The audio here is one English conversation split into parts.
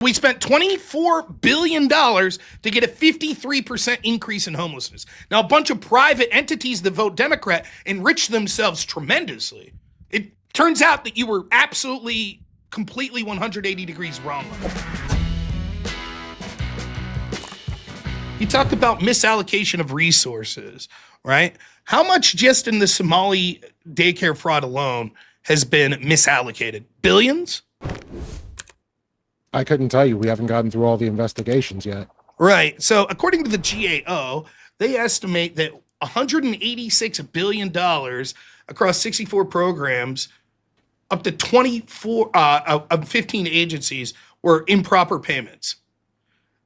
We spent $24 billion to get a 53% increase in homelessness. Now, a bunch of private entities that vote Democrat enrich themselves tremendously. It turns out that you were absolutely, completely 180 degrees wrong. You talked about misallocation of resources, right? How much just in the Somali daycare fraud alone has been misallocated? Billions? I couldn't tell you. We haven't gotten through all the investigations yet. Right. So according to the GAO, they estimate that $186 billion across 64 programs, up to 24 of 15 agencies were improper payments.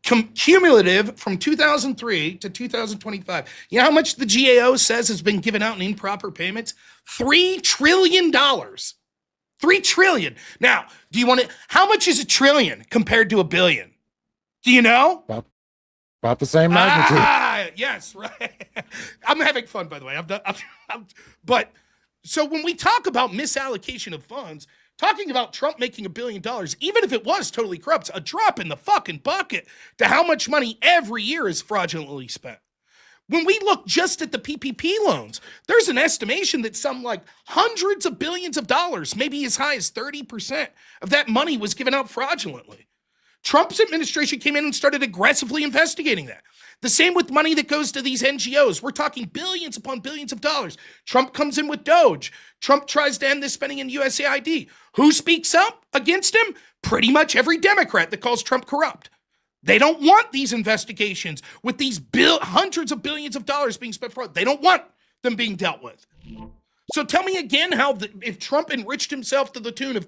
Cumulative from 2003 to 2025. You know how much the GAO says has been given out in improper payments? $3 trillion. $3 trillion. Now, do you want to, how much is a trillion compared to a billion? Do you know? About the same magnitude. Yes, right. I'm having fun, by the way. But so when we talk about misallocation of funds, talking about Trump making $1 billion, even if it was totally corrupt, a drop in the fucking bucket to how much money every year is fraudulently spent. When we look just at the PPP loans, there's an estimation that some like hundreds of billions of dollars, maybe as high as 30% of that money was given out fraudulently. Trump's administration came in and started aggressively investigating that. The same with money that goes to these NGOs. We're talking billions upon billions of dollars. Trump comes in with Doge. Trump tries to end this spending in USAID. Who speaks up against him? Pretty much every Democrat that calls Trump corrupt. They don't want these investigations with these hundreds of billions of dollars being spent fraud. They don't want them being dealt with. So tell me again how if Trump enriched himself to the tune of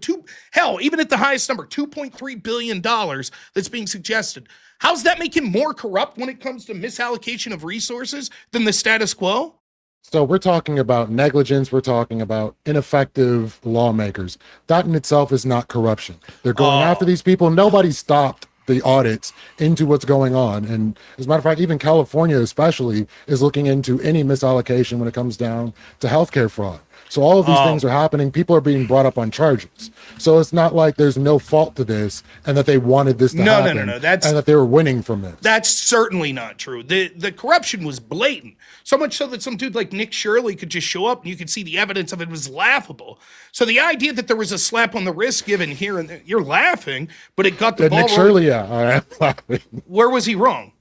even at the highest number, $2.3 billion that's being suggested, how's that make him more corrupt when it comes to misallocation of resources than the status quo? So we're talking about negligence. We're talking about ineffective lawmakers. That in itself is not corruption. They're going after these people. Nobody stopped the audits into what's going on. And as a matter of fact, even California especially is looking into any misallocation when it comes down to healthcare fraud. So all of these things are happening. People are being brought up on charges. So it's not like there's no fault to this and that they wanted this to happen. No. And that they were winning from this. That's certainly not true. The corruption was blatant. So much so that some dude like Nick Shirley could just show up and you could see the evidence of it was laughable. So the idea that there was a slap on the wrist given here and there, you're laughing, but it got the ball Nick Shirley, yeah, I am laughing. Where was he wrong?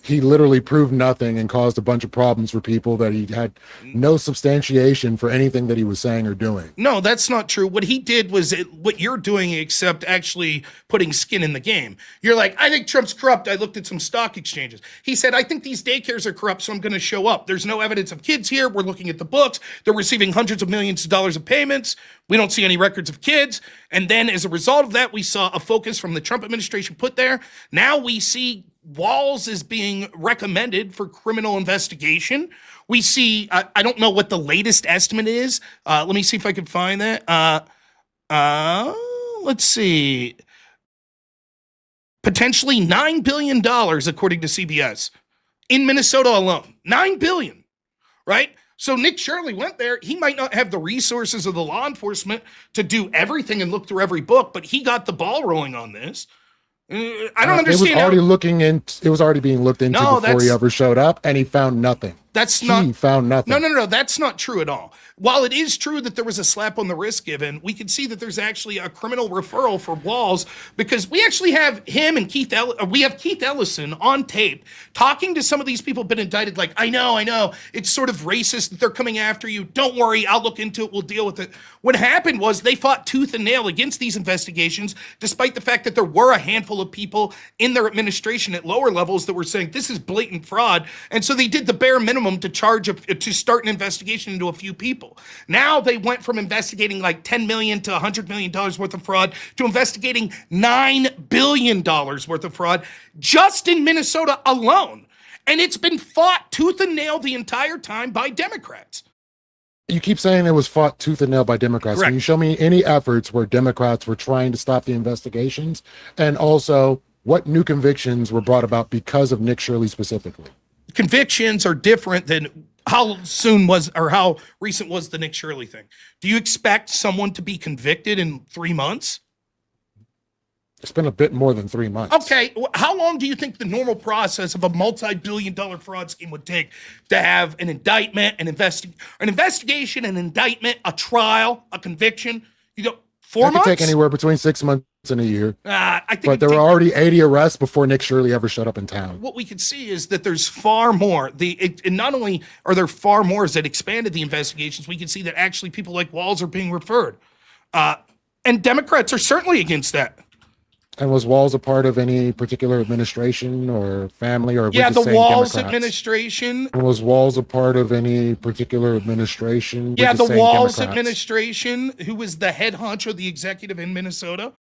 He literally proved nothing and caused a bunch of problems for people that he had no substantiation for anything that he was saying or doing. No, that's not true. What he did was what you're doing, except actually putting skin in the game. You're like, I think Trump's corrupt. I looked at some stock exchanges. He said, I think these daycares are corrupt, so I'm going to show up. There's no evidence of kids here. We're looking at the books. They're receiving hundreds of millions of dollars of payments. We don't see any records of kids. And then as a result of that, we saw a focus from the Trump administration put there. Now we see Walls is being recommended for criminal investigation. We see, I don't know what the latest estimate is. Let me see if I can find that. Let's see. Potentially $9 billion, according to CBS, in Minnesota alone. $9 billion, right? So Nick Shirley went there. He might not have the resources of the law enforcement to do everything and look through every book, but he got the ball rolling on this. I don't understand. It was already being looked into before he ever showed up, and he found nothing. He found nothing. No. That's not true at all. While it is true that there was a slap on the wrist given, we can see that there's actually a criminal referral for Walls because we actually have him and Keith Ellison on tape talking to some of these people who've been indicted. Like, I know, it's sort of racist that they're coming after you. Don't worry, I'll look into it. We'll deal with it. What happened was they fought tooth and nail against these investigations, despite the fact that there were a handful of people in their administration at lower levels that were saying this is blatant fraud, and so they did the bare minimum to start an investigation into a few people. Now they went from investigating like $10 million to $100 million worth of fraud to investigating $9 billion worth of fraud just in Minnesota alone. And it's been fought tooth and nail the entire time by Democrats. You keep saying it was fought tooth and nail by Democrats. Correct. Can you show me any efforts where Democrats were trying to stop the investigations? And also, what new convictions were brought about because of Nick Shirley specifically? Convictions are different than how recent was the Nick Shirley thing. Do you expect someone to be convicted in 3 months? It's been a bit more than 3 months. Okay, how long do you think the normal process of a multi-billion-dollar fraud scheme would take to have an indictment, an investigation, an indictment, a trial, a conviction? 4 months? It could take anywhere between 6 months and a year. I think but there were already 80 arrests before Nick Shirley ever showed up in town. What we can see is that there's far more. And not only are there far more that expanded the investigations, we can see that actually people like Walz are being referred. And Democrats are certainly against that. And was Walz a part of any particular administration or family, or yeah, the Walz Democrats? Administration? And was Walz a part of any particular administration? Yeah, the Walz administration, who was the head honcho, the executive in Minnesota.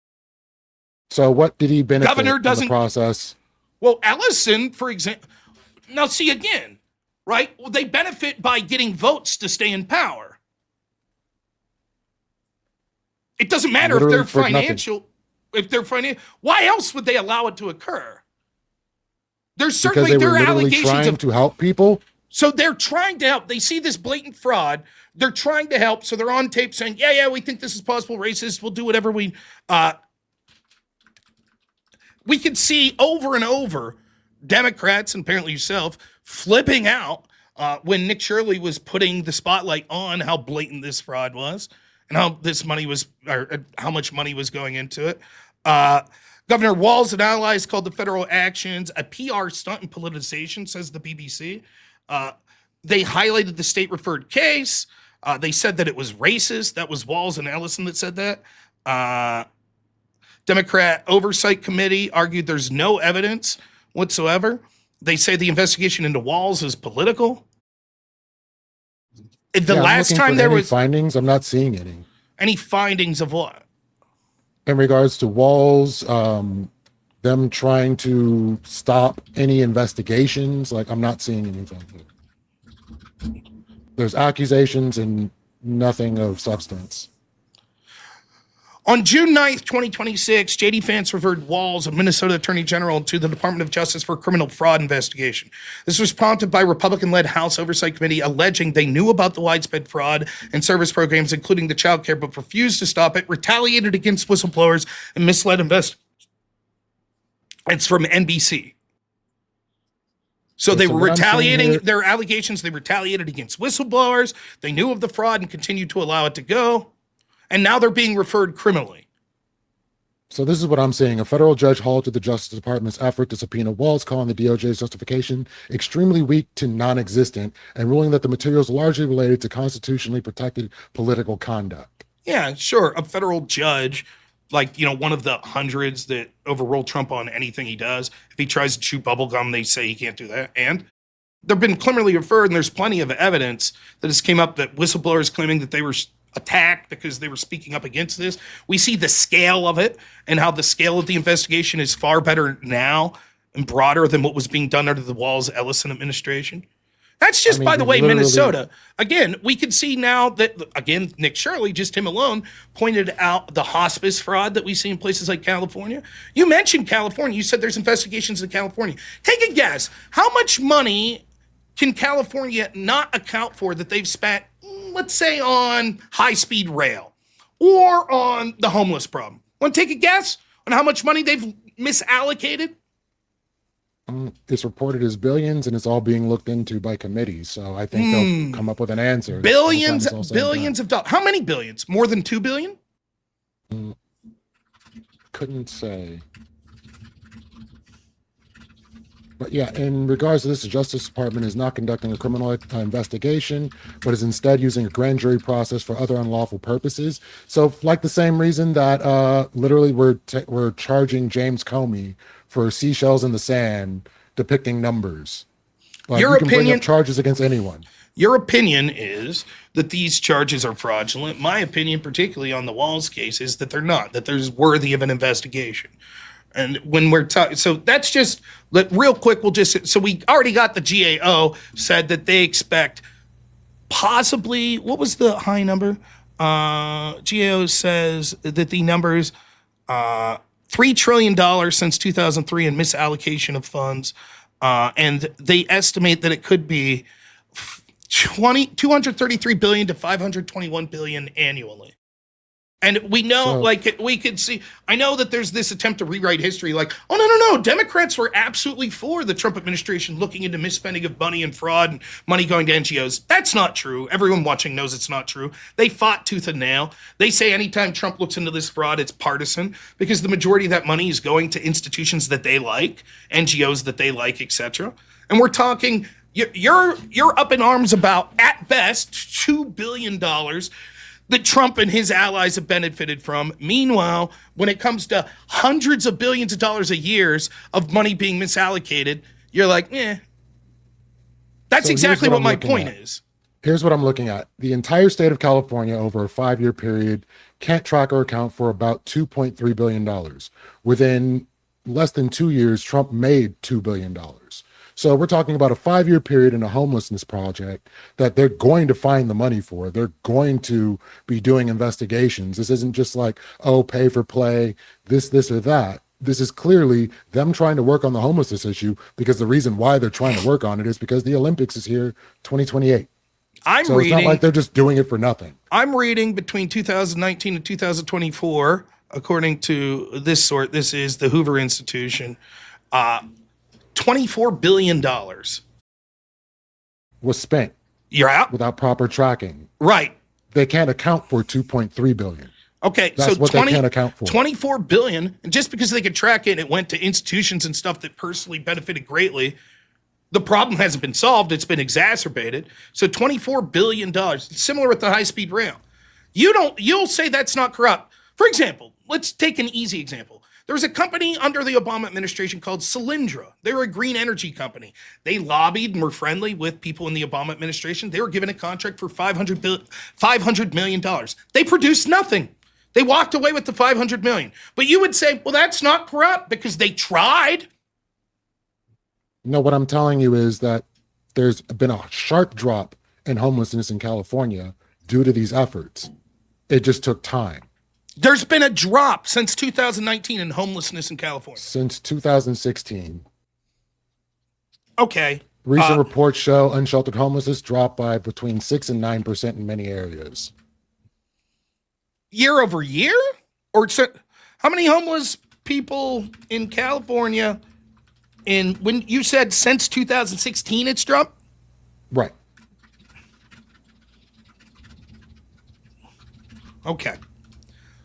So what did he benefit Governor doesn't, from the process? Well, Ellison, for example, now see again, right? Well, they benefit by getting votes to stay in power. It doesn't matter if they're financial. Nothing. If they're financial, why else would they allow it to occur? There's certainly because they were allegations trying to help people. So they're trying to help. They see this blatant fraud. They're trying to help. So they're on tape saying, "Yeah, we think this is possible. Racist. We'll do whatever we." We can see over and over Democrats, and apparently yourself, flipping out when Nick Shirley was putting the spotlight on how blatant this fraud was and how this money was, or how much money was going into it. Governor Walz and allies called the federal actions a PR stunt and politicization, says the BBC. They highlighted the state-referred case. They said that it was racist. That was Walz and Ellison that said that. Democrat Oversight Committee argued there's no evidence whatsoever. They say the investigation into Walz is political. Last time there was findings, I'm not seeing any. Any findings of what? In regards to Walz, them trying to stop any investigations, like I'm not seeing anything. There's accusations and nothing of substance. On June 9th, 2026, J.D. Vance referred Walz, a Minnesota Attorney General, to the Department of Justice for a criminal fraud investigation. This was prompted by Republican-led House Oversight Committee alleging they knew about the widespread fraud and service programs, including the child care, but refused to stop it, retaliated against whistleblowers, and misled investigators. It's from NBC. So they were retaliating their allegations. They retaliated against whistleblowers. They knew of the fraud and continued to allow it to go. And now they're being referred criminally. So this is what I'm saying. A federal judge halted the Justice Department's effort to subpoena Walz, calling the DOJ's justification extremely weak to non-existent and ruling that the materials largely related to constitutionally protected political conduct. Yeah, sure. A federal judge, like, one of the hundreds that overrule Trump on anything he does. If he tries to chew bubblegum, they say he can't do that. And they've been criminally referred, and there's plenty of evidence that has came up that whistleblowers claiming that they were attacked because they were speaking up against this. We see the scale of it and how the scale of the investigation is far better now and broader than what was being done under the Walz-Ellison administration. That's just, by the way, Minnesota. Again, we can see now that, again, Nick Shirley, just him alone, pointed out the hospice fraud that we see in places like California. You mentioned California. You said there's investigations in California. Take a guess. How much money can California not account for that they've spent, let's say, on high-speed rail or on the homeless problem? Want to take a guess on how much money they've misallocated? It's reported as billions, and it's all being looked into by committees. So I think they'll come up with an answer. Billions of dollars. How many billions? More than 2 billion? Couldn't say. But yeah, in regards to this, the Justice Department is not conducting a criminal investigation, but is instead using a grand jury process for other unlawful purposes. So, like the same reason that literally we're charging James Comey for seashells in the sand depicting numbers. Like, you can bring up charges against anyone. Your opinion is that these charges are fraudulent. My opinion, particularly on the Walz case, is that they're not, that they're worthy of an investigation. And when we're talking, so that's just, real quick, so we already got the GAO said that they expect possibly, what was the high number? GAO says that the numbers, $3 trillion since 2003 in misallocation of funds. And they estimate that it could be 233 billion to 521 billion annually. And we know, So- like, we could see, I know that there's this attempt to rewrite history, like, oh, no. Democrats were absolutely for the Trump administration looking into misspending of money and fraud and money going to NGOs. That's not true. Everyone watching knows it's not true. They fought tooth and nail. They say anytime Trump looks into this fraud, it's partisan because the majority of that money is going to institutions that they like, NGOs that they like, etc. And we're talking, you're up in arms about, at best, $2 billion that Trump and his allies have benefited from. Meanwhile, when it comes to hundreds of billions of dollars a year of money being misallocated, you're like, That's So exactly here's what my I'm looking point at. is. Here's what I'm looking at. The entire state of California over a 5-year period can't track or account for about $2.3 billion. Within less than 2 years, Trump made $2 billion. So we're talking about a 5-year period in a homelessness project that they're going to find the money for. They're going to be doing investigations. This isn't just like, oh, pay for play, this or that. This is clearly them trying to work on the homelessness issue because the reason why they're trying to work on it is because the Olympics is here 2028. So it's not like they're just doing it for nothing. I'm reading between 2019 and 2024, according to this sort, this is the Hoover Institution, $24 billion. Was spent You're out? without proper tracking. Right. They can't account for 2.3 billion. Okay, That's so what they can't account for. 24 billion, and just because they could track it, it went to institutions and stuff that personally benefited greatly. The problem hasn't been solved, it's been exacerbated. So $24 billion, similar with the high-speed rail. You'll say that's not corrupt. For example, let's take an easy example. There was a company under the Obama administration called Solyndra. They were a green energy company. They lobbied and were friendly with people in the Obama administration. They were given a contract for $500 million. They produced nothing. They walked away with the $500 million. But you would say, well, that's not corrupt because they tried. No, what I'm telling you is that there's been a sharp drop in homelessness in California due to these efforts. It just took time. There's been a drop since 2019 in homelessness in California. Since 2016. Okay. Recent reports show unsheltered homelessness dropped by between 6 and 9% in many areas. Year over year? Or how many homeless people in California when you said since 2016 it's dropped? Right. Okay.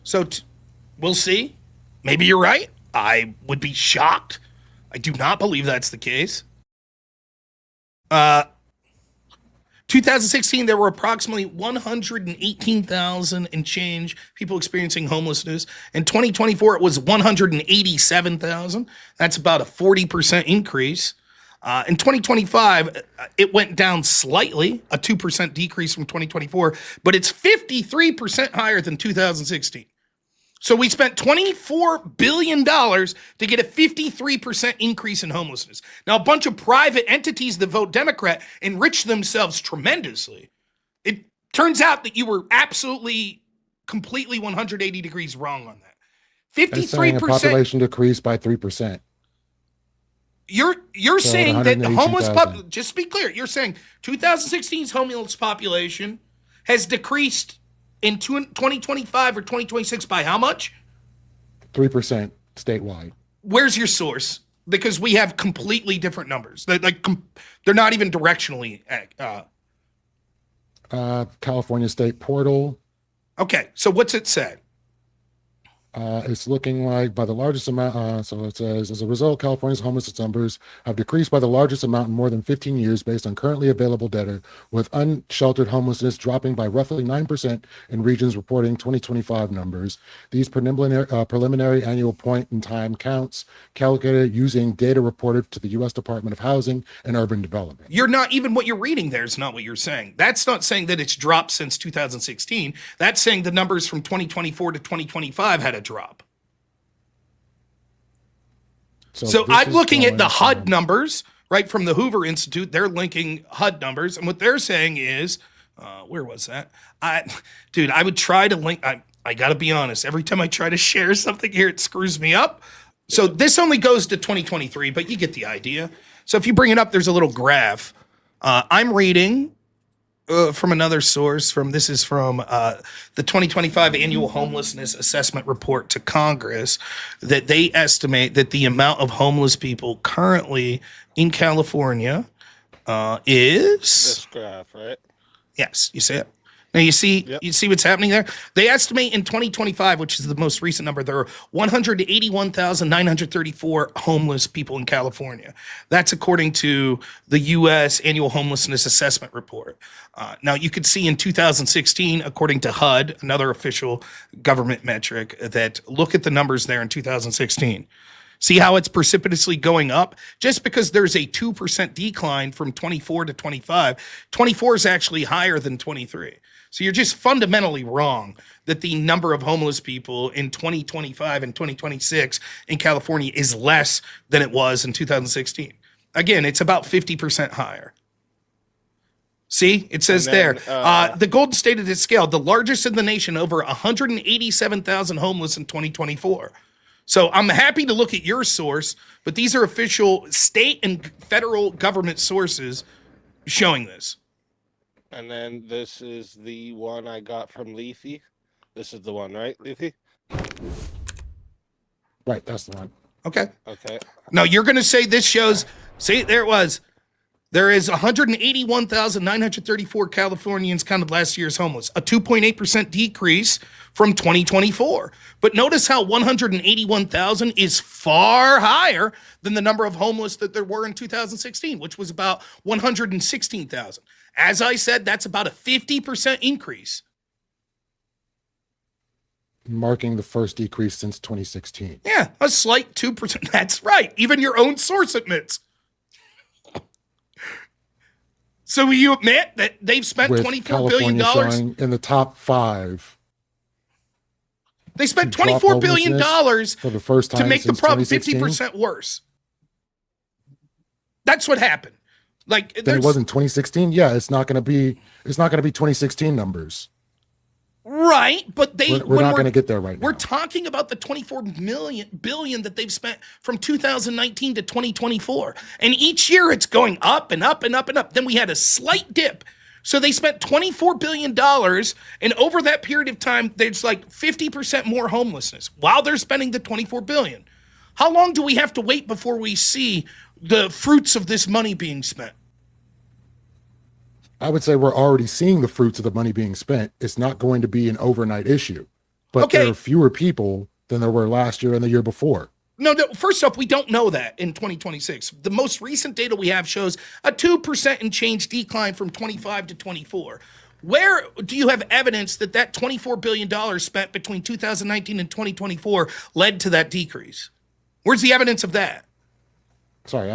So we'll see. Maybe you're right. I would be shocked. I do not believe that's the case. 2016, there were approximately 118,000 and change people experiencing homelessness. In 2024, it was 187,000. That's about a 40% increase. In 2025, it went down slightly, a 2% decrease from 2024, but it's 53% higher than 2016. So we spent $24 billion to get a 53% increase in homelessness. Now, a bunch of private entities that vote Democrat enrich themselves tremendously. It turns out that you were absolutely, completely 180 degrees wrong on that. 53%. A population decreased by 3%. You're So saying that the homeless 182,000. just to be clear, you're saying 2016's homeless population has decreased in 2025 or 2026 by how much? 3% statewide. Where's your source? Because we have completely different numbers. They're not even directionally. California State Portal. Okay, so what's it said? It's looking like by the largest amount, so it says, as a result, California's homelessness numbers have decreased by the largest amount in more than 15 years based on currently available data, with unsheltered homelessness dropping by roughly 9% in regions reporting 2025 numbers. These preliminary annual point in time counts calculated using data reported to the U.S. Department of Housing and Urban Development. You're not even what you're reading there is not what you're saying. That's not saying that it's dropped since 2016. That's saying the numbers from 2024 to 2025 had a drop. So I'm looking at the HUD numbers, right, from the Hoover Institute. They're linking HUD numbers. And what they're saying is, where was that? I would try to link. I got to be honest. Every time I try to share something here, it screws me up. So this only goes to 2023, but you get the idea. So if you bring it up, there's a little graph. I'm reading from another source. This is from the 2025 Annual Homelessness Assessment Report to Congress, that they estimate that the amount of homeless people currently in California is This graph, right? yes. You see it. Now you see Yep. you see what's happening there. They estimate in 2025, which is the most recent number, there are 181,934 homeless people in California. That's according to the U.S. Annual Homelessness Assessment Report. Now you could see in 2016, according to HUD, another official government metric, that look at the numbers there in 2016. See how it's precipitously going up? Just because there's a 2% decline from 24 to 25, 24 is actually higher than 23. So you're just fundamentally wrong that the number of homeless people in 2025 and 2026 in California is less than it was in 2016. Again, it's about 50% higher. See, it says And then, there, the Golden State of this scale, the largest in the nation, over 187,000 homeless in 2024. So I'm happy to look at your source, but these are official state and federal government sources showing this. And then this is the one I got from Leafy. This is the one, right, Leafy? Right, that's the one. Okay. Okay. Now you're going to say this shows, see, there it was. There is 181,934 Californians counted last year as homeless, a 2.8% decrease from 2024. But notice how 181,000 is far higher than the number of homeless that there were in 2016, which was about 116,000. As I said, that's about a 50% increase. Marking the first decrease since 2016. Yeah, a slight 2%. That's right. Even your own source admits. So will you admit that they've spent With $24 billion? California showing in the top 5. They spent to drop $24 billion homelessness for the first time to make the since problem 2016. 50% worse. That's what happened. Like Then there's- it wasn't 2016. Yeah, it's not going to be 2016 numbers. right, but We're not going to get there right now. We're talking about the 24 billion that they've spent from 2019 to 2024. And each year it's going up and up and up and up. Then we had a slight dip. So they spent $24 billion, and over that period of time, there's like 50% more homelessness while they're spending the $24 billion. How long do we have to wait before we see the fruits of this money being spent? I would say we're already seeing the fruits of the money being spent. It's not going to be an overnight issue. But Okay. there are fewer people than there were last year and the year before. No, first off, we don't know that in 2026. The most recent data we have shows a 2% and change decline from 25 to 24. Where do you have evidence that that $24 billion spent between 2019 and 2024 led to that decrease? Where's the evidence of that? Sorry,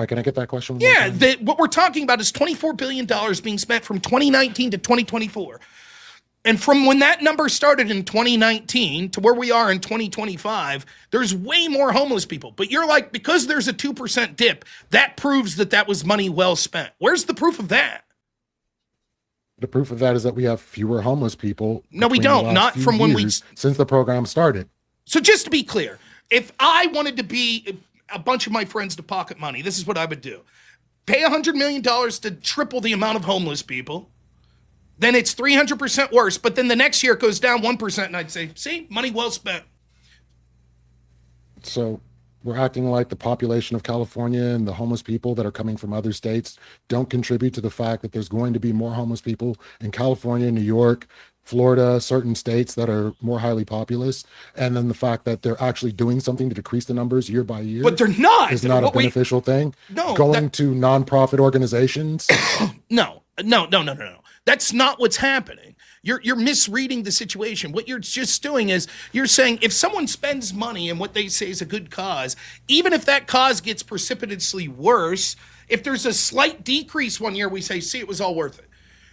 can I get that question? one more Yeah, time? what we're talking about is $24 billion being spent from 2019 to 2024. And from when that number started in 2019 to where we are in 2025, there's way more homeless people. But you're like, because there's a 2% dip, that proves that that was money well spent. Where's the proof of that? The proof of that is that we have fewer homeless people. No, we between the don't. last Not few from when we- years since the program started. So just to be clear, if I wanted to be a bunch of my friends to pocket money, this is what I would do. Pay $100 million to triple the amount of homeless people. Then it's 300% worse. But then the next year it goes down 1%. And I'd say, see, money well spent. So we're acting like the population of California and the homeless people that are coming from other states don't contribute to the fact that there's going to be more homeless people in California, New York, Florida, certain states that are more highly populous. And then the fact that they're actually doing something to decrease the numbers year by year But they're not. is not a What we- beneficial thing. No, Going to nonprofit organizations. No. That's not what's happening. You're misreading the situation. What you're just doing is you're saying if someone spends money in what they say is a good cause, even if that cause gets precipitously worse, if there's a slight decrease one year, we say, see, it was all worth it.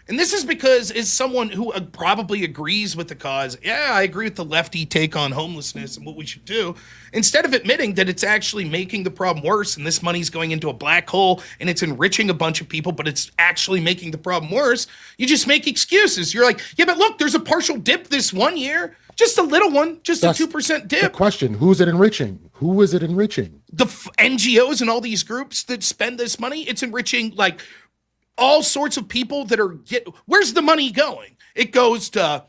And this is because, as someone who probably agrees with the cause, yeah, I agree with the lefty take on homelessness and what we should do, instead of admitting that it's actually making the problem worse and this money's going into a black hole and it's enriching a bunch of people, but it's actually making the problem worse, you just make excuses. You're like, yeah, but look, there's a partial dip this one year, just a little one, just That's a 2% The dip. question, who's it enriching? Who is it enriching? The NGOs and all these groups that spend this money, it's enriching like all sorts of people that are where's the money going? It goes to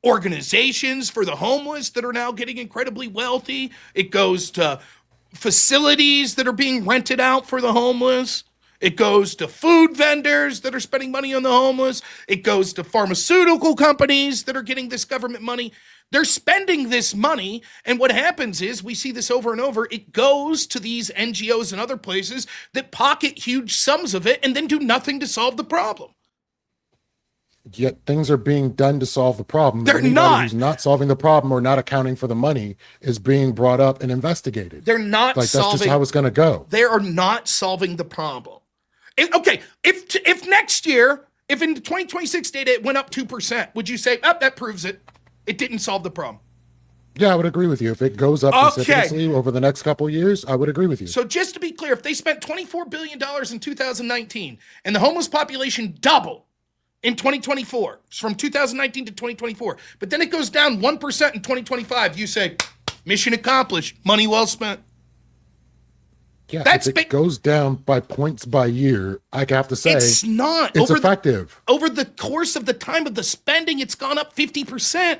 organizations for the homeless that are now getting incredibly wealthy. It goes to facilities that are being rented out for the homeless. It goes to food vendors that are spending money on the homeless. It goes to pharmaceutical companies that are getting this government money. They're spending this money, and what happens is, we see this over and over, it goes to these NGOs and other places that pocket huge sums of it and then do nothing to solve the problem. Yet things are being done to solve the problem. They're Anybody not. who's not solving the problem or not accounting for the money is being brought up and investigated. They're not like solving. That's just how it's going to go. They are not solving the problem. If next year, if in the 2026 data it went up 2%, would you say, that proves it? It didn't solve the problem. Yeah, I would agree with you. If it goes up precipitously over the next couple of years, I would agree with you. So just to be clear, if they spent $24 billion in 2019 and the homeless population doubled in 2024, from 2019 to 2024, but then it goes down 1% in 2025, you say, mission accomplished, money well spent. Yeah, if it goes down by points by year, I have to say it's not. It's effective. Over the course of the time of the spending, it's gone up 50%.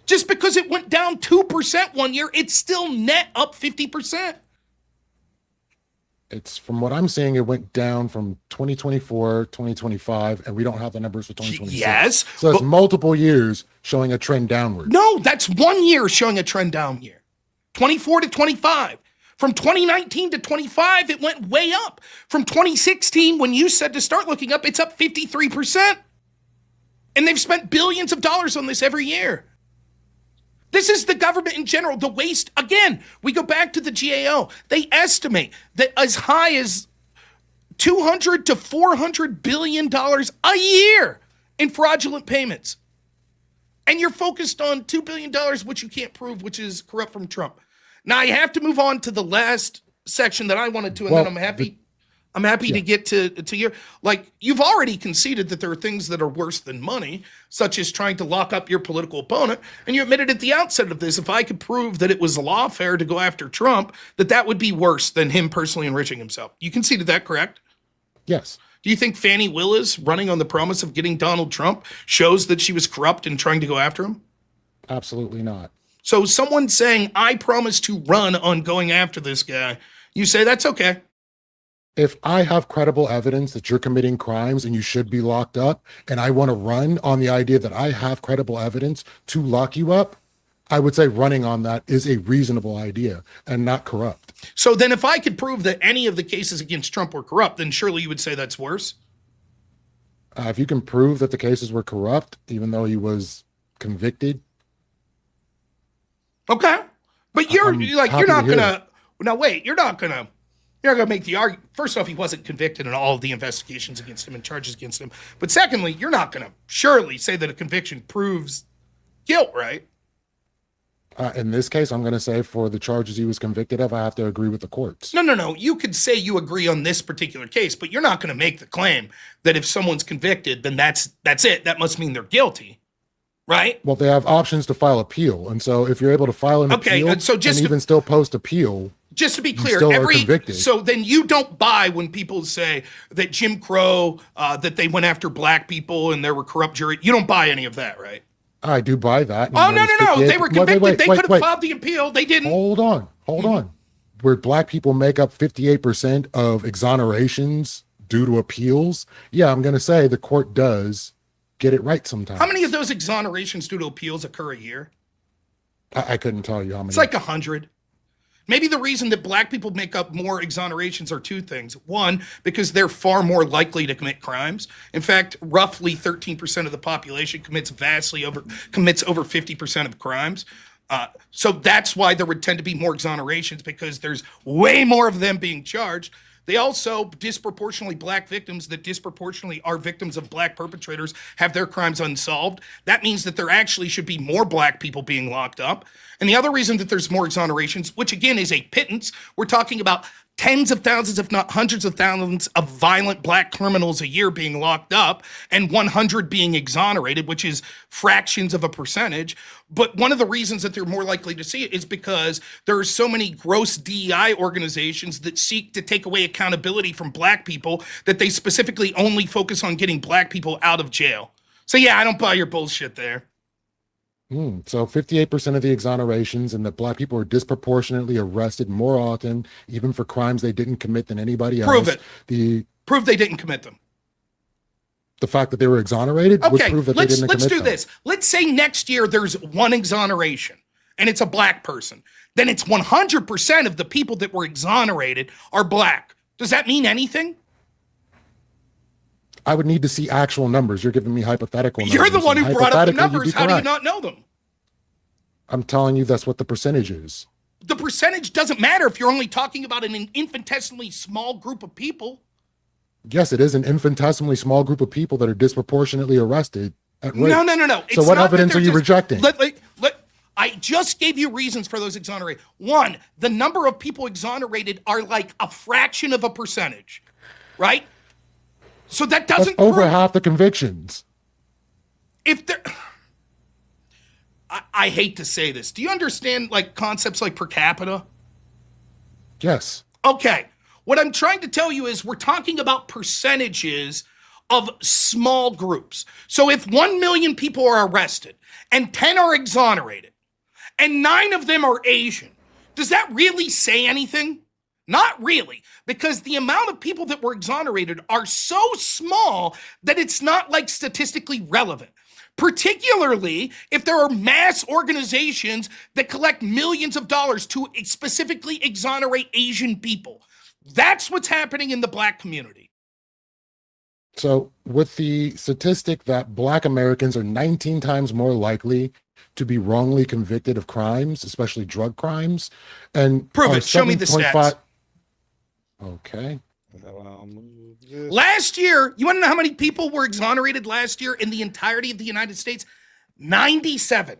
Just because it went down 2% one year, it's still net up 50%. It's from what I'm seeing, it went down from 2024, 2025, and we don't have the numbers for 2026. Yes. So it's multiple years showing a trend downward. No, that's 1 year showing a trend down year. 24 to 25. From 2019 to 25, it went way up. From 2016, when you said to start looking up, it's up 53%. And they've spent billions of dollars on this every year. This is the government in general, the waste. Again, we go back to the GAO. They estimate that as high as $200 to $400 billion a year in fraudulent payments. And you're focused on $2 billion, which you can't prove, which is corrupt from Trump. Now I have to move on to the last section that I wanted to, and then I'm happy to get to your, like, you've already conceded that there are things that are worse than money, such as trying to lock up your political opponent. And you admitted at the outset of this, if I could prove that it was lawfare to go after Trump, that would be worse than him personally enriching himself. You conceded that, correct? Yes. Do you think Fannie Willis running on the promise of getting Donald Trump shows that she was corrupt and trying to go after him? Absolutely not. So someone saying, I promise to run on going after this guy, you say that's okay. If I have credible evidence that you're committing crimes and you should be locked up, and I want to run on the idea that I have credible evidence to lock you up, I would say running on that is a reasonable idea and not corrupt. So then if I could prove that any of the cases against Trump were corrupt, then surely you would say that's worse? If you can prove that the cases were corrupt, even though he was convicted. Okay. But you're not going to make the argument. First off, he wasn't convicted in all of the investigations against him and charges against him. But secondly, you're not going to surely say that a conviction proves guilt, right? In this case, I'm going to say for the charges he was convicted of, I have to agree with the courts. No. You could say you agree on this particular case, but you're not going to make the claim that if someone's convicted, then that's it. That must mean they're guilty, right? Well, they have options to file appeal. And so if you're able to file an appeal and even still post appeal, just to be clear, so then you don't buy when people say that Jim Crow, that they went after black people and there were corrupt jury. You don't buy any of that, right? I do buy that. Oh, no. They were convicted. They could have filed the appeal. They didn't. Hold on. Where black people make up 58% of exonerations due to appeals. Yeah, I'm going to say the court does get it right sometimes. How many of those exonerations due to appeals occur a year? I couldn't tell you how many. It's like 100. Maybe the reason that black people make up more exonerations are two things. One, because they're far more likely to commit crimes. In fact, roughly 13% of the population commits over 50% of crimes. So that's why there would tend to be more exonerations, because there's way more of them being charged. They also, disproportionately black victims that disproportionately are victims of black perpetrators have their crimes unsolved. That means that there actually should be more black people being locked up. And the other reason that there's more exonerations, which again is a pittance, we're talking about tens of thousands, if not hundreds of thousands of violent black criminals a year being locked up and 100 being exonerated, which is fractions of a percentage. But one of the reasons that they're more likely to see it is because there are so many gross DEI organizations that seek to take away accountability from black people that they specifically only focus on getting black people out of jail. So yeah, I don't buy your bullshit there. So 58% of the exonerations, and that black people are disproportionately arrested more often, even for crimes they didn't commit, than anybody else. Prove it. Prove they didn't commit them. The fact that they were exonerated would prove that they didn't commit them. Let's do this. Let's say next year there's one exoneration, and it's a black person. Then it's 100% of the people that were exonerated are black. Does that mean anything? I would need to see actual numbers. You're giving me hypothetical numbers. You're the one who brought up the numbers. How do you not know them? I'm telling you that's what the percentage is. The percentage doesn't matter if you're only talking about an infinitesimally small group of people. Yes, it is an infinitesimally small group of people that are disproportionately arrested at rates. No. So what evidence are you rejecting? I just gave you reasons for those exonerated. One, the number of people exonerated are like a fraction of a percentage, right? So that doesn't That's over half the convictions. If there, I hate to say this. Do you understand like concepts like per capita? Yes. Okay. What I'm trying to tell you is we're talking about percentages of small groups. So if 1 million people are arrested and 10 are exonerated and 9 of them are Asian, does that really say anything? Not really, because the amount of people that were exonerated are so small that it's not like statistically relevant. Particularly if there are mass organizations that collect millions of dollars to specifically exonerate Asian people. That's what's happening in the black community. So with the statistic that black Americans are 19 times more likely to be wrongly convicted of crimes, especially drug crimes, and prove it. Show me the stats. Okay. Last year, you want to know how many people were exonerated last year in the entirety of the United States? 97.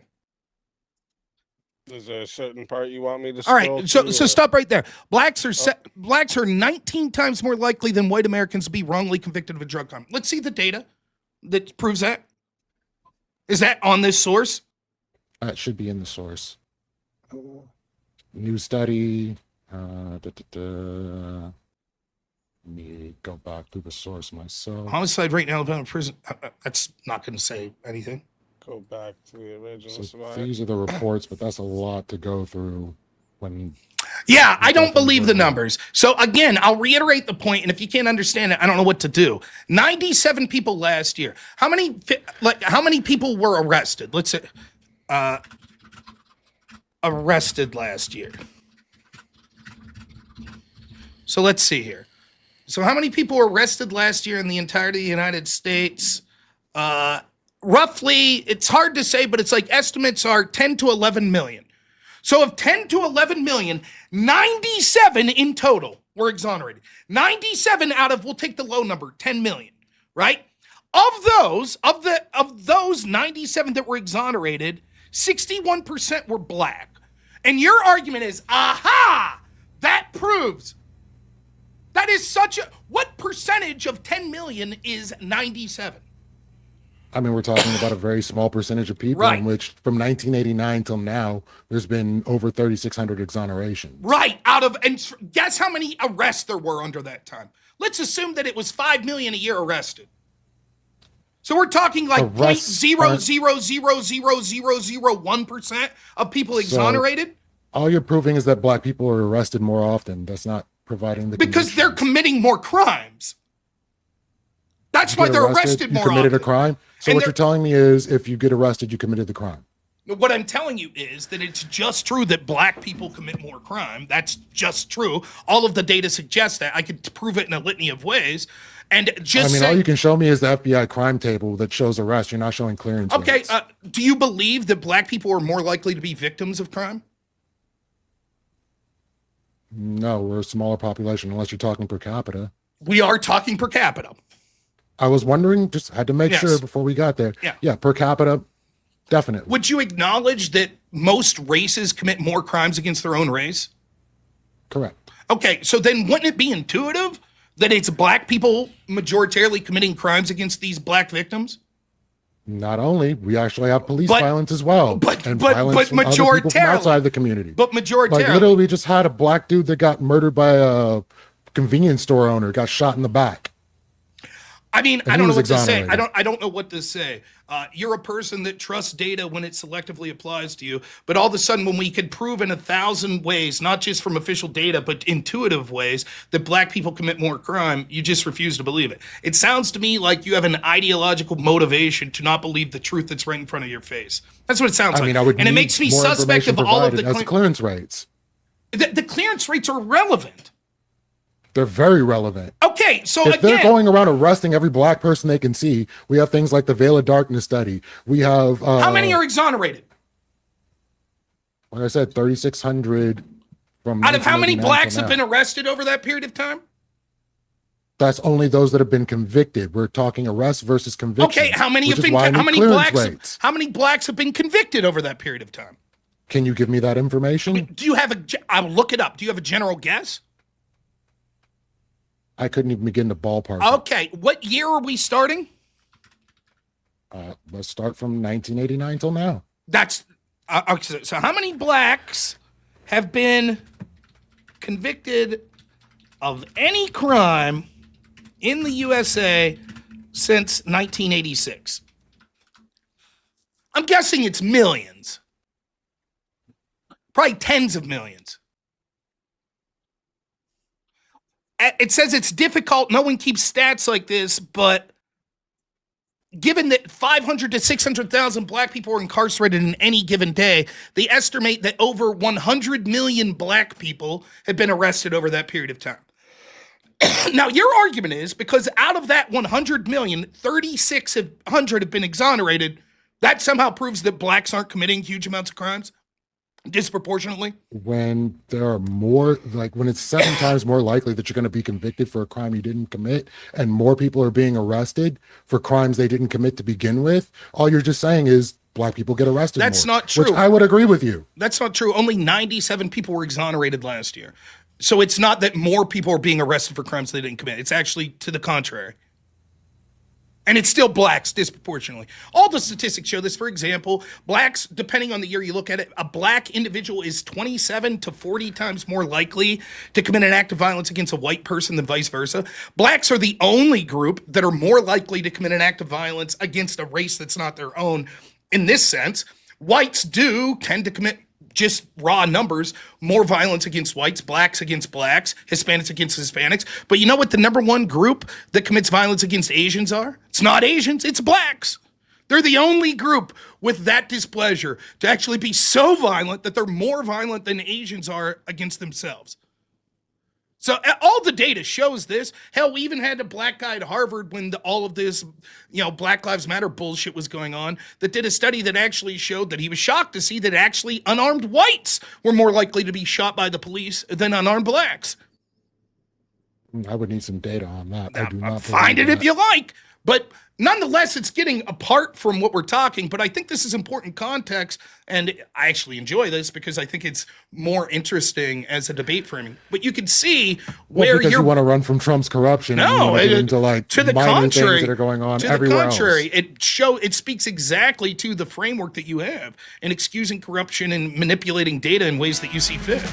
Is there a certain part you want me to All right, so stop right there. Blacks are 19 times more likely than white Americans to be wrongly convicted of a drug crime. Let's see the data that proves that. Is that on this source? That should be in the source. New study. Let me go back to the source myself. Homicide rate in Alabama prison. That's not going to say anything. Go back to the original. So these are the reports, but that's a lot to go through when. Yeah, I don't believe the numbers. So again, I'll reiterate the point, and if you can't understand it, I don't know what to do. 97 people last year. How many people were arrested? Let's say arrested last year. So let's see here. So how many people were arrested last year in the entirety of the United States? Roughly, it's hard to say, but it's like estimates are 10 to 11 million. So of 10 to 11 million, 97 in total were exonerated. 97 out of, we'll take the low number, 10 million, right? Of those 97 that were exonerated, 61% were black. And your argument is, aha, that proves. That is what percentage of 10 million is 97? I mean, we're talking about a very small percentage of people in which from 1989 till now, there's been over 3,600 exonerations. Right. And guess how many arrests there were under that time? Let's assume that it was 5 million a year arrested. So we're talking like 0.0000001% of people exonerated. All you're proving is that black people are arrested more often. That's not providing the because they're committing more crimes. That's why they're arrested more often. You committed a crime? So what you're telling me is if you get arrested, you committed the crime. What I'm telling you is that it's just true that black people commit more crime. That's just true. All of the data suggests that. I could prove it in a litany of ways. And just all you can show me is the FBI crime table that shows arrests. You're not showing clearance rates. Okay, do you believe that black people are more likely to be victims of crime? No, we're a smaller population unless you're talking per capita. We are talking per capita. I was wondering, just had to make sure before we got there. Yeah, per capita, definitely. Would you acknowledge that most races commit more crimes against their own race? Correct. Okay, so then wouldn't it be intuitive that it's black people majoritarily committing crimes against these black victims? Not only, we actually have police But- violence as well, but and violence from other people from outside the community. But majoritarily. Like literally, we just had a black dude that got murdered by a convenience store owner, got shot in the back. I mean, And I he don't know was what to say. exonerated. I don't know what to say. You're a person that trusts data when it selectively applies to you, but all of a sudden, when we could prove in 1,000 ways, not just from official data, but intuitive ways, that black people commit more crime, you just refuse to believe it. It sounds to me like you have an ideological motivation to not believe the truth that's right in front of your face. That's what it sounds I like. mean, I would and it need makes me more suspect information of all of provided the as clearance rates. The clearance rates are relevant. They're very relevant. Okay, so If they're again, going around arresting every black person they can see, we have things like the Veil of Darkness study. We have how many are exonerated? like I said, 3,600 from Out of how many 1989 blacks till have now. been arrested over that period of time? That's only those that have been convicted. We're talking arrest versus conviction. Okay, how many which have is been? why I need How many clearance blacks? rates. How many blacks have been convicted over that period of time? Can you give me that information? Do you have a? I will look it up. Do you have a general guess? I couldn't even begin to ballpark. Okay, what year are we starting? Let's start from 1989 till now. That's okay, so how many blacks have been convicted of any crime in the USA since 1986? I'm guessing it's millions. Probably tens of millions. It says it's difficult. No one keeps stats like this, but given that 500 to 600,000 black people are incarcerated in any given day, they estimate that over 100 million black people have been arrested over that period of time. Now, your argument is because out of that 100 million, 3,600 have been exonerated. That somehow proves that blacks aren't committing huge amounts of crimes disproportionately. When there are more, like when it's 7 times more likely that you're going to be convicted for a crime you didn't commit, and more people are being arrested for crimes they didn't commit to begin with, all you're just saying is black people get arrested That's more, not true. Which I would agree with you. That's not true. Only 97 people were exonerated last year. So it's not that more people are being arrested for crimes they didn't commit. It's actually to the contrary. And it's still blacks disproportionately. All the statistics show this. For example, blacks, depending on the year you look at it, a black individual is 27 to 40 times more likely to commit an act of violence against a white person than vice versa. Blacks are the only group that are more likely to commit an act of violence against a race that's not their own. In this sense, whites do tend to commit, just raw numbers, more violence against whites, blacks against blacks, Hispanics against Hispanics. But you know what the number one group that commits violence against Asians are? It's not Asians, it's blacks. They're the only group with that displeasure to actually be so violent that they're more violent than Asians are against themselves. So all the data shows this. Hell, we even had a black guy at Harvard when all of this, Black Lives Matter bullshit was going on, that did a study that actually showed that he was shocked to see that actually unarmed whites were more likely to be shot by the police than unarmed blacks. I would need some data on that. I do not Find it believe if you like. But nonetheless, it's getting apart from what we're talking. But I think this is important context. And I actually enjoy this because I think it's more interesting as a debate framing. But you can see where because you want to run from Trump's corruption. And you No, want to get into like to the minor contrary, things that are going on to the everywhere contrary, else. it speaks exactly to the framework that you have in excusing corruption and manipulating data in ways that you see fit.